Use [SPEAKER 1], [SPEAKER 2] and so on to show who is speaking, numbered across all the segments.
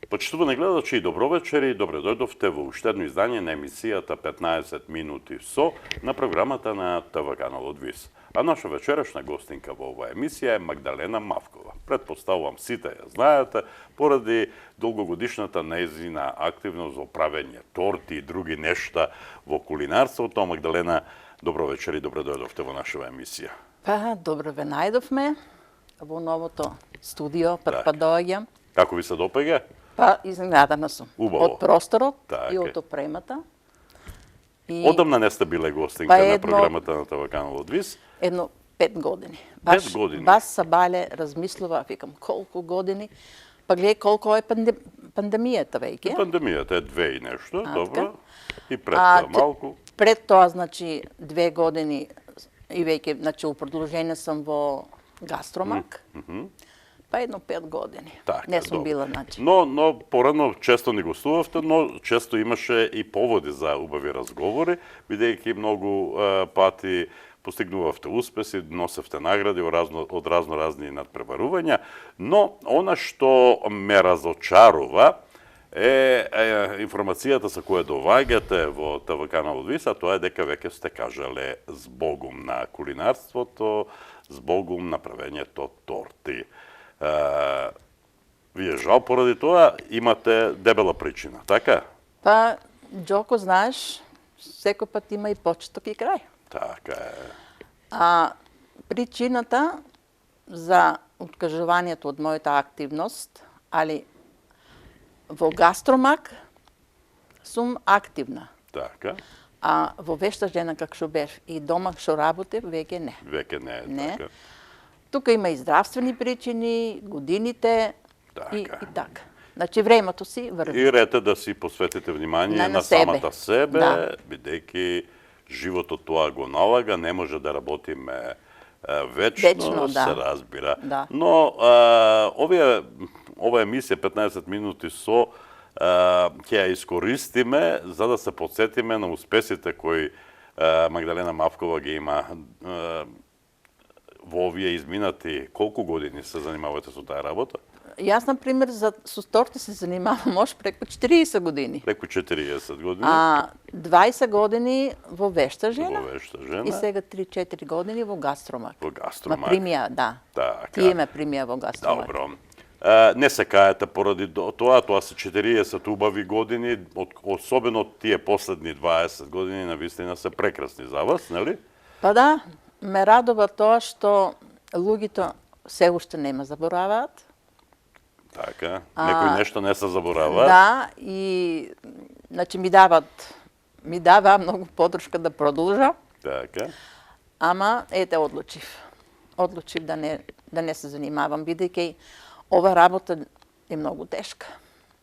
[SPEAKER 1] Почитувани гледачи и добровечери, добре дојдовте во уште едно издание на емисијата 15 минути со на програмата на ТВ каналот ВИС. А наша вечерашна гостинка во оваа емисија е Магдалена Мавкова. Предпоставувам сите ја знаете, поради долгогодишната нејзина активност во правење торти и други нешта во кулинарството. Магдалена, добро вечер и добре дојдовте во нашава емисија.
[SPEAKER 2] Па, добро ве најдовме во новото студио, прв па доаѓам.
[SPEAKER 1] Како ви се допега?
[SPEAKER 2] Па, изненадана сум.
[SPEAKER 1] Убаво.
[SPEAKER 2] Од просторот
[SPEAKER 1] Так
[SPEAKER 2] и
[SPEAKER 1] е.
[SPEAKER 2] од опремата. И
[SPEAKER 1] Одамна не сте биле гостинка на програмата на ТВ каналот ВИС?
[SPEAKER 2] едно 5 години.
[SPEAKER 1] 5 години?
[SPEAKER 2] Баш са бале, размислува, викам, колку години. Па гледај колко е пандемијата веќе.
[SPEAKER 1] Пандемијата е 2 и нешто,
[SPEAKER 2] така.
[SPEAKER 1] добро. И пред тоа малку.
[SPEAKER 2] Пред тоа, значи, 2 години и веќе, значи, у продолжение сум во Гастромак. Па едно 5 години.
[SPEAKER 1] Така,
[SPEAKER 2] не сум
[SPEAKER 1] добро.
[SPEAKER 2] била, значи.
[SPEAKER 1] Но порано често ни гостувавте, но често имаше и поводи за убави разговори, бидејќи многу пати постигнувавте успеси, носевте награди од разни надпреварувања, но она што ме разочарува е информацијата со која доваѓате во ТВ каналот ВИС, а тоа е дека веќе сте кажале збогум на кулинарството, збогум на правењето торти. Вие жал поради тоа имате дебела причина, така?
[SPEAKER 2] Па, Джоко, знаеш, секој пат има и почеток и крај.
[SPEAKER 1] Така е.
[SPEAKER 2] А причината за откажувањето од мојата активност, али во Гастромак сум активна.
[SPEAKER 1] Така.
[SPEAKER 2] А во Вешта жена како што бев и дома што работев, веќе не.
[SPEAKER 1] Веќе не е
[SPEAKER 2] Не.
[SPEAKER 1] така.
[SPEAKER 2] Тука има и здравствени причини, годините и
[SPEAKER 1] Така.
[SPEAKER 2] така. Значи времето си врви.
[SPEAKER 1] И рете да си посветите внимание на
[SPEAKER 2] себе.
[SPEAKER 1] самата себе,
[SPEAKER 2] Да.
[SPEAKER 1] бидејќи животот тоа го налага, не може да работиме вечно,
[SPEAKER 2] Вечно, да.
[SPEAKER 1] се разбира.
[SPEAKER 2] Да.
[SPEAKER 1] Но ова емисија 15 минути со ќе ја искористиме за да се подсетиме на успесите кои Магдалена Мавкова ги има во овие изминати. Колку години се занимавате со таа работа?
[SPEAKER 2] Јас, например, со торти се занимавам може преку 40 години.
[SPEAKER 1] Преку 40 години.
[SPEAKER 2] А 20 години во Вешта жена.
[SPEAKER 1] Во Вешта жена.
[SPEAKER 2] И сега 3-4 години во Гастромак.
[SPEAKER 1] Во Гастромак.
[SPEAKER 2] Ма примија, да.
[SPEAKER 1] Така.
[SPEAKER 2] Тие ме примија во Гастромак.
[SPEAKER 1] Добро. Не се каете поради тоа се 40 убави години, особено тие последни 20 години навистина се прекрасни за вас, нели?
[SPEAKER 2] Па да, ме радува тоа што луѓето се уште нема забораваат.
[SPEAKER 1] Така, некои нешто не се заборава.
[SPEAKER 2] Да, и значи ми дава многу подршка да продолжа.
[SPEAKER 1] Така.
[SPEAKER 2] Ама ете одлучив. Одлучив да не се занимавам бидејќи ова работа е многу тешка.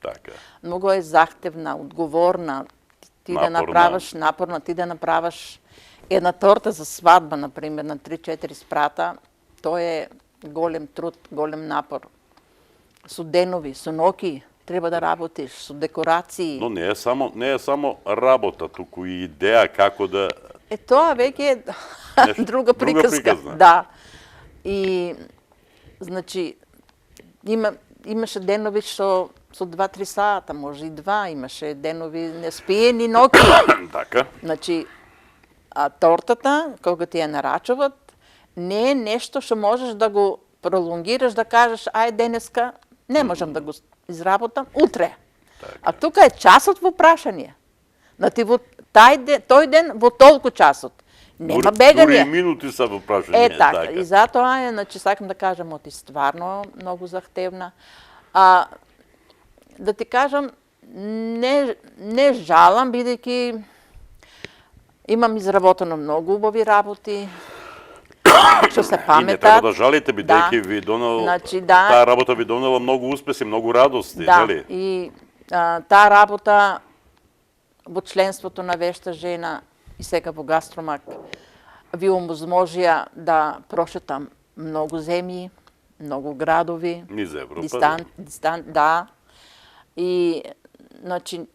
[SPEAKER 1] Така.
[SPEAKER 2] Многу е захтевна, одговорна. Ти да направиш напорна, ти да направиш една торта за свадба, например, на 3-4 спрата, тоа е голем труд, голем напор. Со денови, со ноќи треба да работиш, со декорации.
[SPEAKER 1] Но не е само работа, туку и идеја како да...
[SPEAKER 2] Тоа веќе е друга приказка. Да. И, значи, имаше денови што со 2-3 сата, може и 2, имаше денови неспиени ноќи.
[SPEAKER 1] Така.
[SPEAKER 2] Значи, тортата, кога ти ја нарачуват, не е нешто што можеш да го пролонгираш, да кажеш, ај денеска не можам да го изработам, утре.
[SPEAKER 1] Така.
[SPEAKER 2] А тука е часот во прашање. Значи, во тој ден во толку часот. Нема бегање.
[SPEAKER 1] Дури и минути са во прашање.
[SPEAKER 2] Така. И затоа е, значи, сакам да кажам, оти стварно многу захтевна. Да ти кажам, не жалам, бидејќи имам изработено многу убави работи, што се паметат.
[SPEAKER 1] И не треба да жалите, бидејќи ви донел,
[SPEAKER 2] Значи,
[SPEAKER 1] таа работа ви донела многу успеси, многу радости, нели?
[SPEAKER 2] Да, и таа работа во членството на Вешта жена и сега во Гастромак ви овозможија да прошетам многу земји, многу градови.
[SPEAKER 1] Низ Европа.
[SPEAKER 2] Да. И, значи,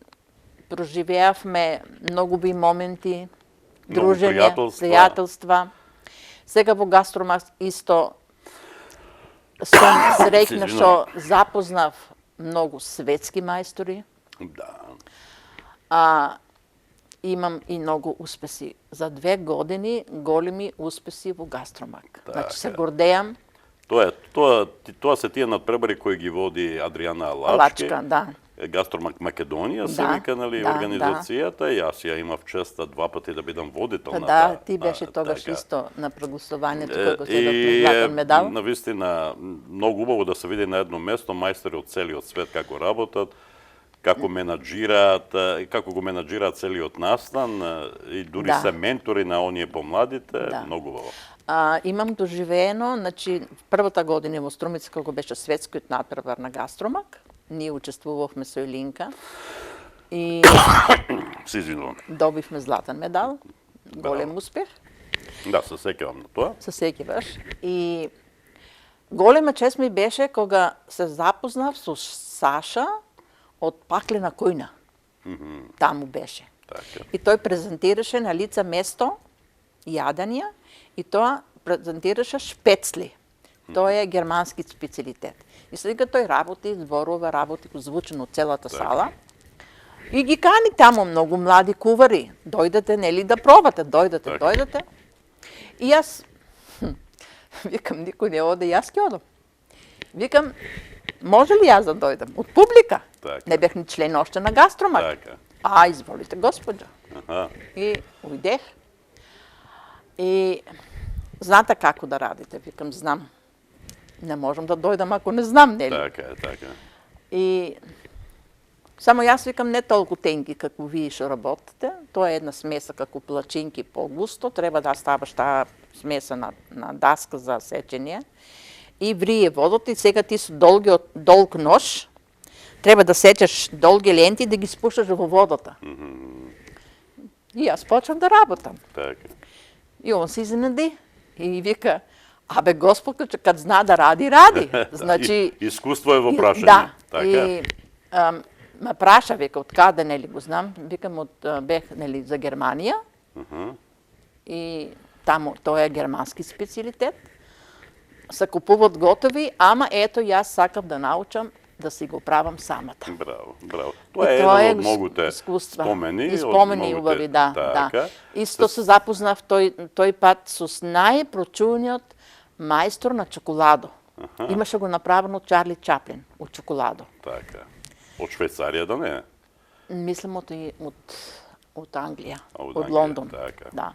[SPEAKER 2] проживеавме многу би моменти,
[SPEAKER 1] Многу
[SPEAKER 2] дружење, пријателства. Сега во Гастромак исто сум среќна што запознав многу светски мајстори.
[SPEAKER 1] Да.
[SPEAKER 2] Имам и многу успеси. За 2 години големи успеси во Гастромак. Значи се гордеам.
[SPEAKER 1] Тоа се тие надпребари кои ги води Адријана Лачка,
[SPEAKER 2] да.
[SPEAKER 1] Гастромак Македонија, се вика, нали, организацијата, и јас ја имав честа 2 пати да бидам водител на таа.
[SPEAKER 2] Да, ти беше тогаш исто на прогласувањето кога следовме златен медал.
[SPEAKER 1] И навистина многу убаво да се види на едно место мајстори од целиот свет како работат, како менаџираат, како го менаџираат целиот настан и дури се ментори на оние помладите, многу убаво.
[SPEAKER 2] Имам доживеено, значи првата година во Струмица кога беше светскиот надпревар на Гастромак, ние учествувавме со Илинка и добивме златен медал, голем успех.
[SPEAKER 1] Да, се сеќавам на тоа.
[SPEAKER 2] Се сеќаваш. И голема чест ми беше кога се запознав со Саша од Паклена којна. Таму беше. И тој презентираше на лице место јадење и тоа презентираше шпецли. Тоа е германски специјалитет. И сега тој работи, зборува, работи го звучено целата сала. И ги кани таму многу млади кувари. Дојдете, нели, да пробате, дојдете. И јас викам, никој не оде, јас ќе одам. Викам, може ли јас да дојдам? Од публика. Не бех ни член още на Гастромак. Изволите, господја. И ујдех. И знаете како да радите? Викам, знам. Не можам да дојдам ако не знам, нели?
[SPEAKER 1] Така.
[SPEAKER 2] И само јас викам не толку тенки како вие што работите. Тоа е една смеса како плачинки по-густо. Треба да ставаш таа смеса на даска за сечење. И врие водата и сега ти со долг нож треба да сечеш долги ленти и да ги спушаш во водата. И јас почнав да работам. И он се изненади и вика, абе Господ, кад зна да ради. Значи
[SPEAKER 1] искуство е во прашање.
[SPEAKER 2] Да. И ме праша, вика, од каде, нели го знам, викам бех, нели, за Германија. И таму тоа е германски специјалитет. Се купуваат готови, ама ето јас сакав да научам да си го правам самата.
[SPEAKER 1] Браво. Тоа е едно од многуте спомени.
[SPEAKER 2] И спомени убави, да. Исто се запознав тој пат со најпрочуваниот мајстор на чоколадо. Имаше го направено Чарли Чаплин од чоколадо.
[SPEAKER 1] Така. Од Швајцарија да не е?
[SPEAKER 2] Мислам од Англија, од Лондон. Да.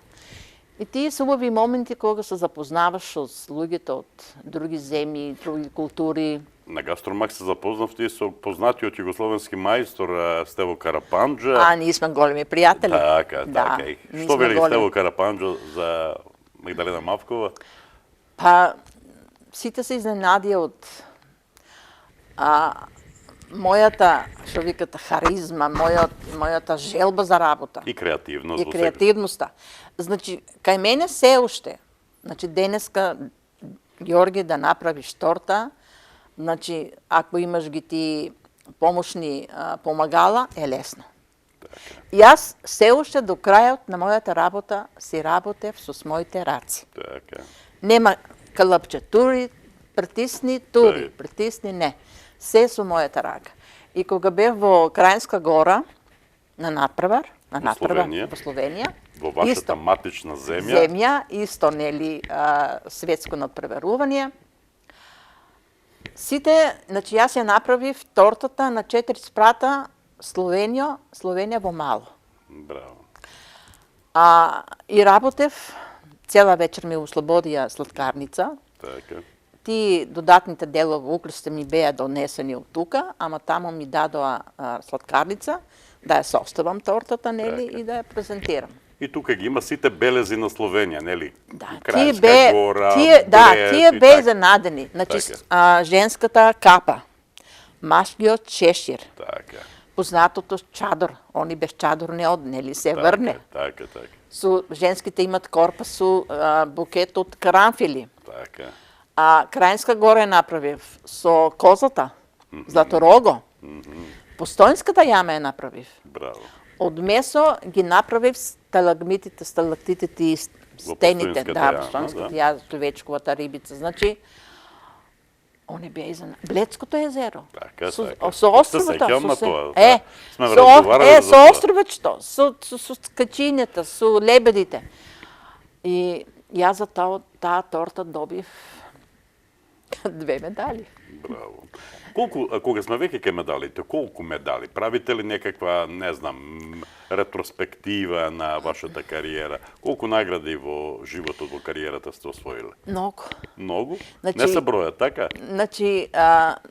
[SPEAKER 2] И тие се убави моменти кога се запознаваш со луѓето од други земји, други култури.
[SPEAKER 1] На Гастромак се запознав ти со познатиот југословенски мајстор Стево Карапанџа.
[SPEAKER 2] Ние сме големи пријатели.
[SPEAKER 1] Така. Што вели Стево Карапанџа за Магдалена Мавкова?
[SPEAKER 2] Па, сите се изненадија од мојата, што викате, харизма, мојата желба за работа.
[SPEAKER 1] И креативност.
[SPEAKER 2] И креативноста. Значи, кај мене се уште, значи денеска, Ѓорги, да направиш торта, значи, ако имаш ги ти помошни помагала, е лесно. Јас се уште до крајот на мојата работа си работев со моите раци. Нема калапче, притисни, не. Се со мојата рака. И кога бев во Крајинска гора, на надпревар, во Словенија,
[SPEAKER 1] во вашата матична земја,
[SPEAKER 2] исто, нели, светско надпреварување, сите, значи јас ја направив тортата на 4 спрата Словенија во мало.
[SPEAKER 1] Браво.
[SPEAKER 2] И работев, цела вечер ми услободија сладкарница.
[SPEAKER 1] Така.
[SPEAKER 2] Ти додатните делови украсите ми беа донесени од тука, ама таму ми дадоа сладкарница, да ја составам тортата, нели, и да ја презентирам.
[SPEAKER 1] И тука ги има сите белези на Словенија, нели?
[SPEAKER 2] Да,
[SPEAKER 1] Крајинска гора,
[SPEAKER 2] тие бе занадени. Значи, женската капа, машкиот чешир, познатото чадор, они без чадор не од, нели, се врне.
[SPEAKER 1] Така.
[SPEAKER 2] женските имат корпа букет од карамфили.
[SPEAKER 1] Така.
[SPEAKER 2] А Крајинска гора направив со козата, Златорого. Постојнската јама ја направив.
[SPEAKER 1] Браво.
[SPEAKER 2] Од месо ги направив сталагмитите, сталактитите и стените. Да, постојнската ја, човечковата рибица. Значи, они беа изна... Бледското езеро.
[SPEAKER 1] Така.
[SPEAKER 2] Со островото.
[SPEAKER 1] Со
[SPEAKER 2] островечето, со скачињата, со лебедите. И јас за таа торта добив 2 медали.
[SPEAKER 1] Браво. Кога сме веќе кај медалите, колку медали? Правите ли некаква, не знам, ретроспектива на вашата кариера? Колку награди во животот, во кариерата сте освоиле?
[SPEAKER 2] Многу.
[SPEAKER 1] Многу? Не се броја, така?
[SPEAKER 2] Значи,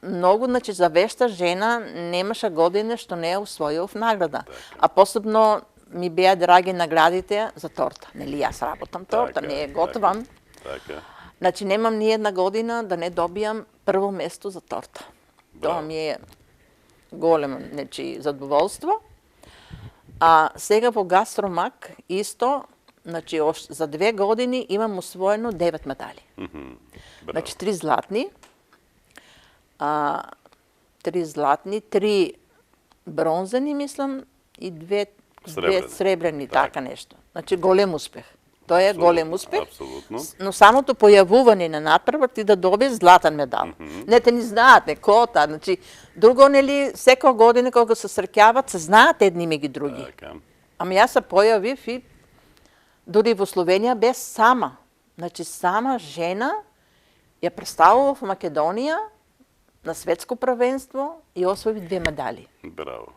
[SPEAKER 2] многу, за вешта жена немаше година што не ја усвоив награда.
[SPEAKER 1] Така.
[SPEAKER 2] А посебно ми беа драги наградите за торта. Нели, јас работам торта,
[SPEAKER 1] Така,
[SPEAKER 2] не ја готвам.
[SPEAKER 1] Така.
[SPEAKER 2] Значи, немам ни една година да не добијам прво место за торта. Тоа ми е големо, задоволство. А сега во Гастромак исто, значи за 2 години имам усвоено 9 медали. Значи 3 златни, 3 бронзени, мислам, и 2 сребрени, така нешто. Значи голем успех. Тоа е голем успех.
[SPEAKER 1] Апсолутно.
[SPEAKER 2] Но самото појавување на натпревар ти да добиеш златен медал. Не те ни знаат, не кота. Значи, друго, нели, секоја година кога се среќават, се знаат едни меѓу други.
[SPEAKER 1] Така.
[SPEAKER 2] Ама јас се појавив и дури во Словенија без сама. Значи, сама жена ја представував во Македонија на светско првенство и освои 2 медали.
[SPEAKER 1] Браво.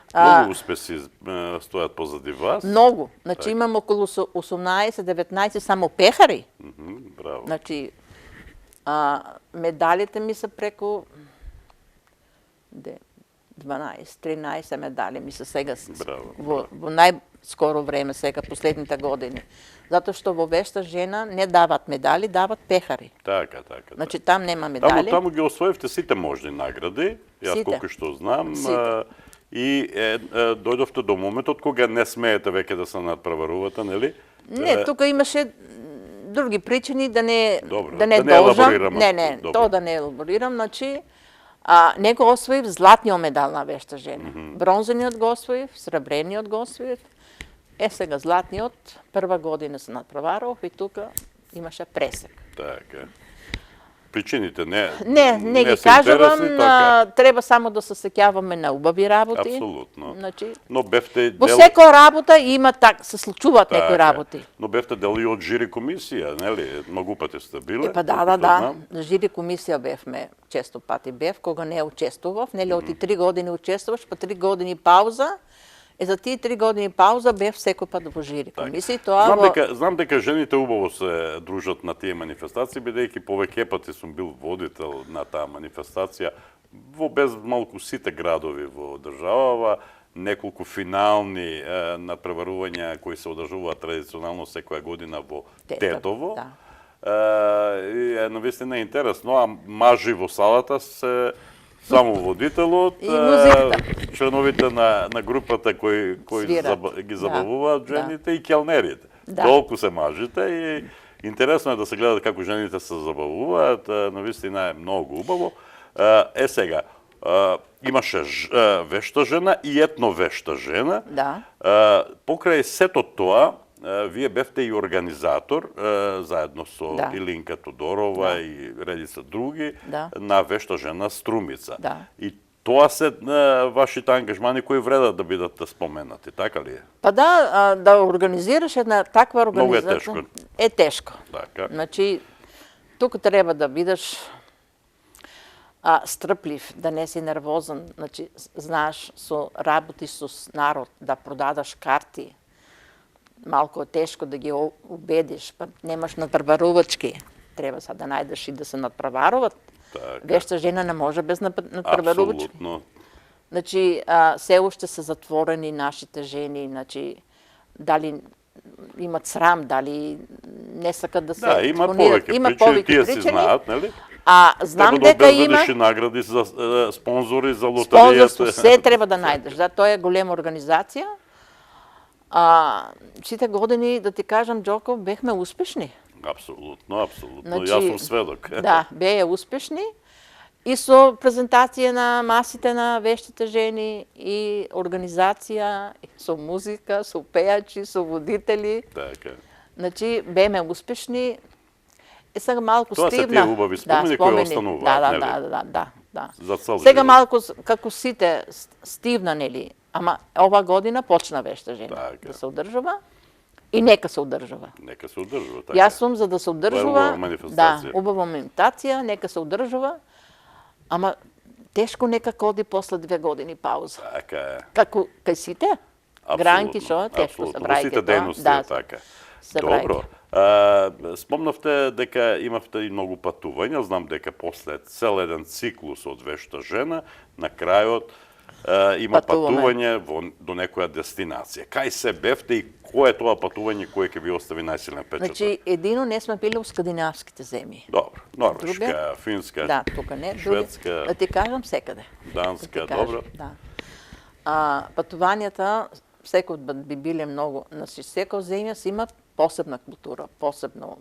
[SPEAKER 1] Многу успеси стојат позади вас.
[SPEAKER 2] Многу. Значи, имам околу 18-19 само пехари.
[SPEAKER 1] Браво.
[SPEAKER 2] Значи, медалите ми се преку 12-13 медали ми се сега во најскоро време, сега последните години. Затоа што во вешта жена не дават медали, дават пехари.
[SPEAKER 1] Така.
[SPEAKER 2] Значи, там нема медали.
[SPEAKER 1] Таму ги освоивте сите можни награди, јас колку што знам. И дојдовте до моментот кога не смеете веќе да се надпреварувате, нели?
[SPEAKER 2] Не, тука имаше други причини да не
[SPEAKER 1] елаборирам.
[SPEAKER 2] Не, тоа да не елаборирам, значи не го освоив златниот медал на вешта жена. Бронзениот го освоив, сребрениот го освоив. Сега златниот прва година се надпреварував и тука имаше пресек.
[SPEAKER 1] Така. Причините не
[SPEAKER 2] ги кажувам, треба само да се сеќаваме на убави работи.
[SPEAKER 1] Апсолутно.
[SPEAKER 2] Значи,
[SPEAKER 1] но бевте
[SPEAKER 2] во секоја работа има се случуваат некои работи.
[SPEAKER 1] Но бевте дел и од жири комисија, нели? Многу пати сте биле.
[SPEAKER 2] Да. Жири комисија бевме, често пати бев, кога не учествував, нели, оти 3 години учествуваш, па 3 години пауза. За тие 3 години пауза бев секој пат во жири комисија.
[SPEAKER 1] Знам дека жените убаво се дружат на тие манифестации, бидејќи повеќе пати сум бил водител на таа манифестација во безмалку сите градови во државава, неколку финални надпреварувања кои се одржуваат традиционално секоја година во Тетово. Навистина е интересно, а мажи во салата се само водителот, членовите на групата кои ги забавуваат жените и келнерите. Толку се мажите и интересно е да се гледа како жените се забавуваат, навистина е многу убаво. Сега, имаше вешта жена и етно вешта жена. Покрај сето тоа, вие бевте и организатор, заедно со Илинка Тодорова и редица други, на вешта жена Струмица. И тоа се вашите ангажмани кои вредат да бидат споменати, така ли е?
[SPEAKER 2] Па да организираш една таква организација.
[SPEAKER 1] Многу
[SPEAKER 2] е тешко.
[SPEAKER 1] Така.
[SPEAKER 2] Значи, тука треба да бидеш стрплив, да не си нервозен. Значи, знаеш, работи со народ, да продадаш карти, малку е тешко да ги убедиш, па немаш надпреварувачки. Треба да најдеш и да се надпреваруват. Вешта жена не може без надпреварувачки.
[SPEAKER 1] Апсолутно.
[SPEAKER 2] Значи, се уште се затворени нашите жени, значи, дали имат срам, дали не сакат да се
[SPEAKER 1] експонират. Има повеќе причини, тие си знаат, нели?
[SPEAKER 2] Знам дека има
[SPEAKER 1] награди за спонзори, за лотеријата.
[SPEAKER 2] Спонзорство, се треба да најдеш. Тоа е голема организација. Сите години, да ти кажам, Джоко, бехме успешни.
[SPEAKER 1] Апсолутно, апсолутно.
[SPEAKER 2] Значи,
[SPEAKER 1] Јас сум сведок.
[SPEAKER 2] Да, беа успешни. И со презентација на масите на вештите жени, и организација, и со музика, со пејачи, со водители.
[SPEAKER 1] Така.
[SPEAKER 2] Значи, беме успешни. Сега малку
[SPEAKER 1] Тоа
[SPEAKER 2] стивна.
[SPEAKER 1] се тие убави спомени кои остануваат, нели?
[SPEAKER 2] Да.
[SPEAKER 1] За цел
[SPEAKER 2] Сега
[SPEAKER 1] живот.
[SPEAKER 2] малку, како сите, стивна, нели? Ама ова година почна вешта жена
[SPEAKER 1] Така.
[SPEAKER 2] да се одржува и нека се одржува.
[SPEAKER 1] Нека се одржува, така.
[SPEAKER 2] Јас сум за да се
[SPEAKER 1] убава
[SPEAKER 2] одржува.
[SPEAKER 1] манифестација.
[SPEAKER 2] Убава манифестација, нека се одржува. Ама тешко некако оди после 2 години пауза.
[SPEAKER 1] Така е.
[SPEAKER 2] Како кај сите? Гранки шо, тешко се
[SPEAKER 1] Апсолутно. Во
[SPEAKER 2] праќа
[SPEAKER 1] сите дејности е така.
[SPEAKER 2] се
[SPEAKER 1] Добро. Спомнавте дека имавте и многу патувања. Знам дека после цел еден циклус од вешта жена, на крајот има патување до некоја дестинација. Кај се бевте и кој е тоа патување кое ќе ви остави најсилен печат?
[SPEAKER 2] Значи, едино не сме били у скандинавските земји.
[SPEAKER 1] Добро. Норвешка, Финска,
[SPEAKER 2] Да, тука не.
[SPEAKER 1] Шведска,
[SPEAKER 2] Да ти кажам секаде.
[SPEAKER 1] Данска, добро.
[SPEAKER 2] Да. Патувањата, секој би биле многу, значи секој земја си има посебна култура, посебно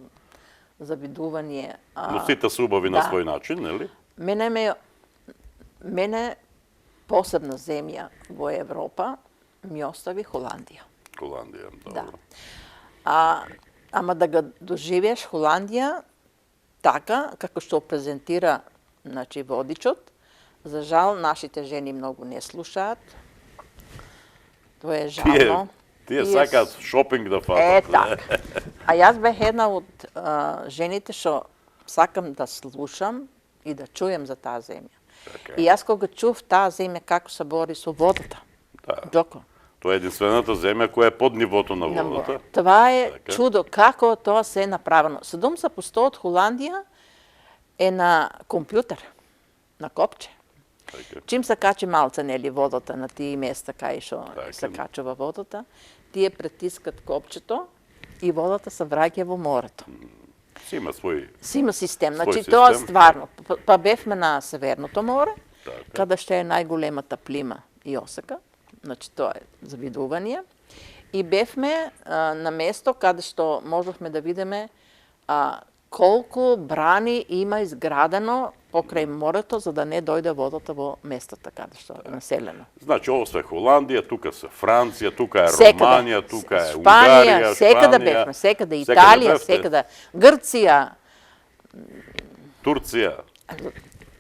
[SPEAKER 2] завидување.
[SPEAKER 1] Но сите се убави на свој начин, нели?
[SPEAKER 2] Мене посебна земја во Европа ми остави Холандија.
[SPEAKER 1] Холандија,
[SPEAKER 2] Да.
[SPEAKER 1] добро.
[SPEAKER 2] Ама да ga доживееш Холандија така, како што презентира, значи, водичот, за жал, нашите жени многу не слушаат. Тоа е жално.
[SPEAKER 1] Тие сакаат шопинг да фатат.
[SPEAKER 2] Така. А јас бех една од жените што сакам да слушам и да чуjem за таа земја.
[SPEAKER 1] Така.
[SPEAKER 2] И јас кога чув таа земја како се бори со водата.
[SPEAKER 1] Да.
[SPEAKER 2] Джоко.
[SPEAKER 1] Тоа е единствената земја која е под нивото на водата.
[SPEAKER 2] Това е
[SPEAKER 1] Така.
[SPEAKER 2] чудо како тоа се е направено. 70% од Холандија е на компјутер, на копче.
[SPEAKER 1] Така.
[SPEAKER 2] Чим се качи малце, нели, водата на тие места кај што
[SPEAKER 1] Така.
[SPEAKER 2] се качува водата, тие притискат копчето и водата се враќа во морето.
[SPEAKER 1] Си има свој...
[SPEAKER 2] Си има систем. Значи,
[SPEAKER 1] систем.
[SPEAKER 2] тоа стварно. Па бевме на Северното море,
[SPEAKER 1] Така.
[SPEAKER 2] каде што е најголемата плима и осека. Значи, тоа е завидување. И бевме на место каде што можевме да видиме колку брани има изградено покрај морето, за да не дојде водата во местата каде што е населено.
[SPEAKER 1] Значи, ово се Холандија, тука се Франција, тука е
[SPEAKER 2] Секаде.
[SPEAKER 1] Романија, тука е
[SPEAKER 2] Шпанија,
[SPEAKER 1] Унгарија,
[SPEAKER 2] секаде бевме, секаде Италија,
[SPEAKER 1] бевте.
[SPEAKER 2] секаде Грција,
[SPEAKER 1] Турција.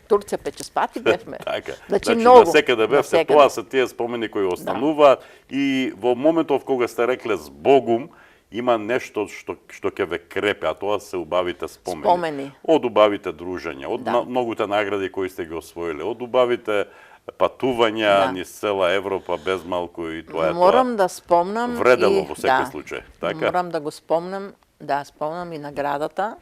[SPEAKER 2] Турција 5-6 пати бевме.
[SPEAKER 1] Така.
[SPEAKER 2] Значи,
[SPEAKER 1] на
[SPEAKER 2] многу.
[SPEAKER 1] секаде бевте,
[SPEAKER 2] Насекаде.
[SPEAKER 1] тоа се тие спомени кои остануваат и во моментов кога сте рекле збогум, има нешто што ќе ве крепе, а тоа се убавите спомени. Од убавите дружења, од многуте награди кои сте ги освоиле, од убавите патувања низ цела Европа без малку и тоа е
[SPEAKER 2] Морам да спомнам
[SPEAKER 1] вредело
[SPEAKER 2] и
[SPEAKER 1] во секој случај, така?
[SPEAKER 2] Морам да го спомнам, спомнам и наградата.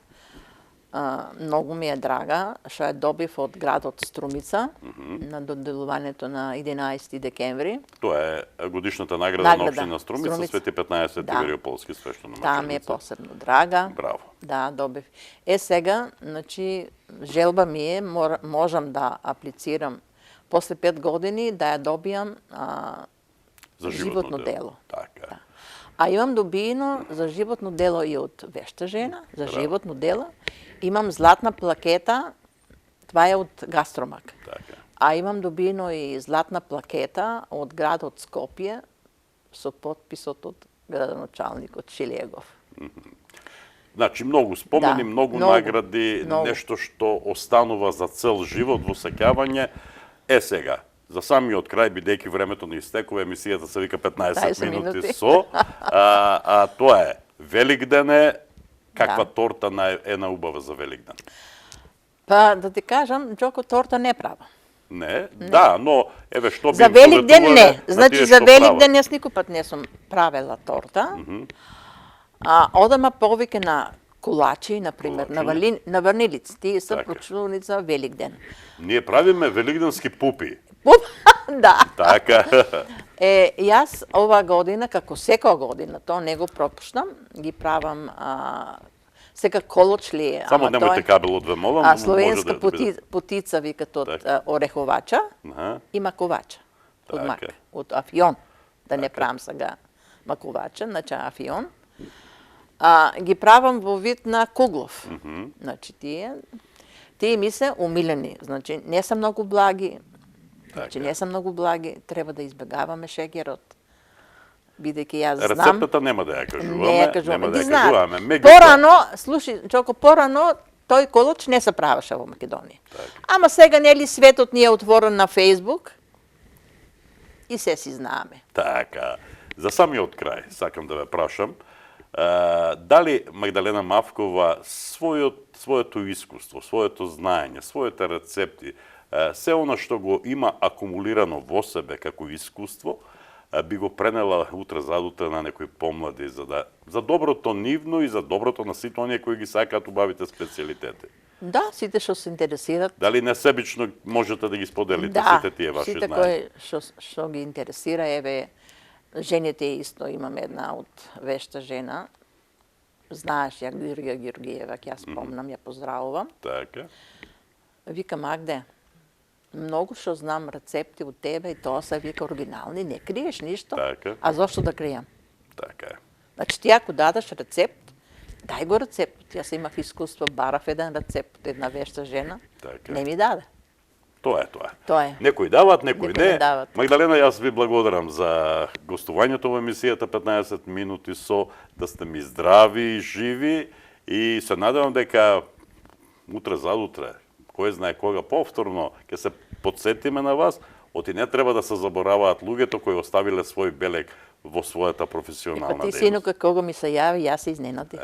[SPEAKER 2] Многу ми е драга, што ја добив од градот Струмица на доделувањето на 11 декември.
[SPEAKER 1] Тоа е годишната награда на општина Струмица, Свети 15 Ивариополски свештеnomаченик.
[SPEAKER 2] Таа ми е посебно драга.
[SPEAKER 1] Браво.
[SPEAKER 2] Да, добив. Сега, значи, желба ми е, можам да аплицирам после 5 години да ја добијам
[SPEAKER 1] за
[SPEAKER 2] животно дело.
[SPEAKER 1] Така.
[SPEAKER 2] Да. А имам добиено за животно дело и од вешта жена, за животно дело. Имам златна плакета, това е од Гастромак.
[SPEAKER 1] Така.
[SPEAKER 2] А имам добиено и златна плакета од градот Скопје со потписот од градоначалникот Шилегов.
[SPEAKER 1] Значи, многу спомени, многу награди, нешто што останува за цел живот во сеќавање. Сега, за самиот крај, бидејќи времето ни истекува, емисијата се вика 15 минути со, тоа е Великден е, каква торта е наубава за Великден?
[SPEAKER 2] Па, да ти кажам, Джоко, торта не права.
[SPEAKER 1] Не? Да, но, еве, што би...
[SPEAKER 2] За Великден не. Значи, за Великден јас никој пат не сум правела торта. Одама повеќе на кулачи, например, на ванилици. Тие се прочувани за Великден.
[SPEAKER 1] Ние правиме великденски пупи.
[SPEAKER 2] Да.
[SPEAKER 1] Така.
[SPEAKER 2] Јас ова година, како секоја година, тоа не го пропуштам, ги правам сега колочли.
[SPEAKER 1] Само немојте кабел од молам.
[SPEAKER 2] Словенска потица, викат од ореховача, има ковача од мак, од афион, да не правам сега макувача, значи афион, ги правам во вид на куглов. Значи тие ми се умилени. Значи не се многу благи. Значи не се многу благи, треба да избегаваме шеќерот. Бидејќи јас знам...
[SPEAKER 1] Рецептата нема да ја кажуваме.
[SPEAKER 2] Не ја кажуваме.
[SPEAKER 1] Нема да
[SPEAKER 2] Ги
[SPEAKER 1] ја
[SPEAKER 2] знаат.
[SPEAKER 1] кажуваме.
[SPEAKER 2] Порано, слушай, Чоко, порано тој колоч не се правеше во Македонија. Ама сега нели светот ни е отворен на Фејсбук и се си знаеме.
[SPEAKER 1] Така. За самиот крај, сакам да ве прашам, дали Магдалена Мавкова своето искуство, своето знаење, своите рецепти, се она што го има акумулирано во себе како искуство, би го пренела утре задутре на некои помлади за доброто нивно и за доброто на сите оние кои ги сакаат убавите специјалитети.
[SPEAKER 2] Да, сите што се интересираат.
[SPEAKER 1] Дали несебично можете да ги споделите сите тие ваши
[SPEAKER 2] сите
[SPEAKER 1] знаења?
[SPEAKER 2] кои што ги интересира, еве, жените исто, имам една од вешта жена, знаеш ја Георгија Георгиева, ќе ја спомнам, ја поздравувам.
[SPEAKER 1] Така.
[SPEAKER 2] Вика, Магде, многу што знам рецепти од тебе и тоа се вика оригинални, не криеш ништо,
[SPEAKER 1] Така.
[SPEAKER 2] а зошто да кријам?
[SPEAKER 1] Така е.
[SPEAKER 2] Значи ти ако дадеш рецепт, дај го рецептот. Јас имав искуство, барав еден рецепт од една вешта жена,
[SPEAKER 1] Така.
[SPEAKER 2] не ми даде.
[SPEAKER 1] Тоа е тоа.
[SPEAKER 2] Тоа е.
[SPEAKER 1] Некои дават, некои
[SPEAKER 2] Некои не
[SPEAKER 1] не.
[SPEAKER 2] дават.
[SPEAKER 1] Магдалена, јас ви благодарам за гостувањето во емисијата 15 минути со, да сте ми здрави и живи и се надевам дека утре задутре, кој знае кога повторно ќе се подсетиме на вас, оти не треба да се забораваат луѓето кои оставиле свој белег во својата професионална
[SPEAKER 2] Ти,
[SPEAKER 1] дејност.
[SPEAKER 2] синука, кога ми се јави, јас се изненадих.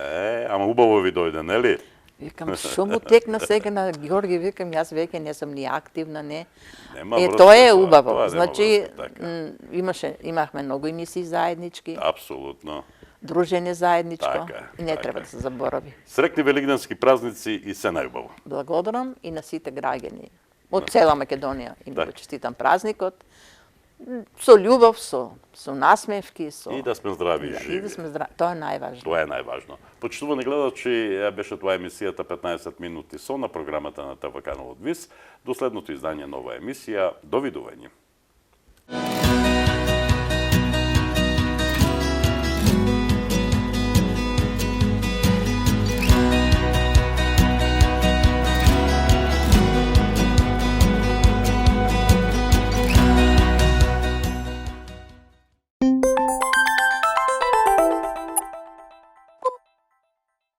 [SPEAKER 1] Ама убаво ви дојде, нели?
[SPEAKER 2] Викам, шо му текна сега на Георги, викам, јас веќе не сум ни активна, не.
[SPEAKER 1] Нема врска
[SPEAKER 2] Тоа е
[SPEAKER 1] тоа,
[SPEAKER 2] убаво.
[SPEAKER 1] тоа нема
[SPEAKER 2] Значи,
[SPEAKER 1] врска, така.
[SPEAKER 2] имахме многу емисии заеднички,
[SPEAKER 1] Апсолутно.
[SPEAKER 2] дружење заедничко
[SPEAKER 1] Така е,
[SPEAKER 2] и не
[SPEAKER 1] така
[SPEAKER 2] треба
[SPEAKER 1] е.
[SPEAKER 2] да се заборави.
[SPEAKER 1] Срекни велигденски празници и се најубаво.
[SPEAKER 2] Благодарам и на сите граѓани од цела Македонија. Им
[SPEAKER 1] Да.
[SPEAKER 2] го честитам празникот. Со љубов, со насмевки,
[SPEAKER 1] И да сме здрави и
[SPEAKER 2] И
[SPEAKER 1] живи.
[SPEAKER 2] да сме здрави. Тоа е најважно.
[SPEAKER 1] Тоа е најважно. Почитувани гледачи, беше тоа емисијата 15 минути со на програмата на ТВ каналот ВИС. До следното издање нова емисија. Довидување.